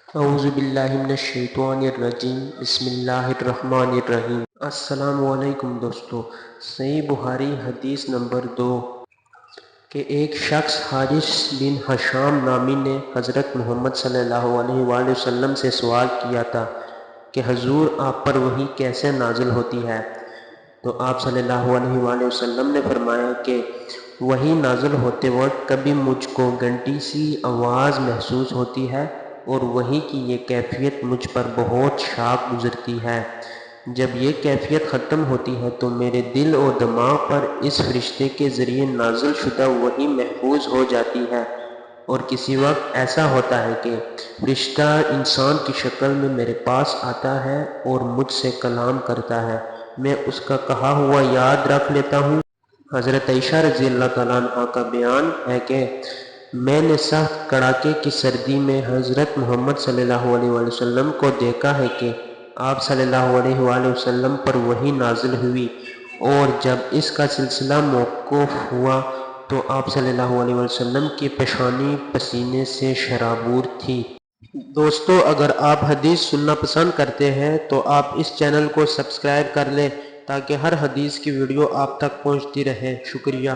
اعوذ باللہ من الشیطان الرجیم بسم اللہ الرحمن الرحیم۔ السلام علیکم دوستو۔ صحیح بخاری حدیث نمبر 2 کہ ایک شخص حارث بن حشام نامی نے حضرت محمد صلی اللہ علیہ وآلہ وسلم سے سوال کیا تھا کہ حضور آپ پر وحی کیسے نازل ہوتی ہے؟ تو آپ صلی اللہ علیہ وآلہ وسلم نے فرمایا کہ وحی نازل ہوتے وقت کبھی مجھ کو گھنٹی سی آواز محسوس ہوتی ہے اور وحی کی یہ کیفیت مجھ پر بہت شاق گزرتی ہے۔ جب یہ کیفیت ختم ہوتی ہے تو میرے دل اور دماغ پر اس فرشتے کے ذریعے نازل شدہ وحی محفوظ ہو جاتی ہے، اور کسی وقت ایسا ہوتا ہے کہ فرشتہ انسان کی شکل میں میرے پاس آتا ہے اور مجھ سے کلام کرتا ہے، میں اس کا کہا ہوا یاد رکھ لیتا ہوں۔ حضرت عائشہ رضی اللہ تعالیٰ عنہ کا بیان ہے کہ میں نے سخت کڑاکے کی سردی میں حضرت محمد صلی اللہ علیہ وآلہ وسلم کو دیکھا ہے کہ آپ صلی اللہ علیہ وآلہ وسلم پر وحی نازل ہوئی، اور جب اس کا سلسلہ موقوف ہوا تو آپ صلی اللہ علیہ وآلہ وسلم کی پیشانی پسینے سے شرابور تھی۔ دوستو، اگر آپ حدیث سننا پسند کرتے ہیں تو آپ اس چینل کو سبسکرائب کر لیں تاکہ ہر حدیث کی ویڈیو آپ تک پہنچتی رہے۔ شکریہ۔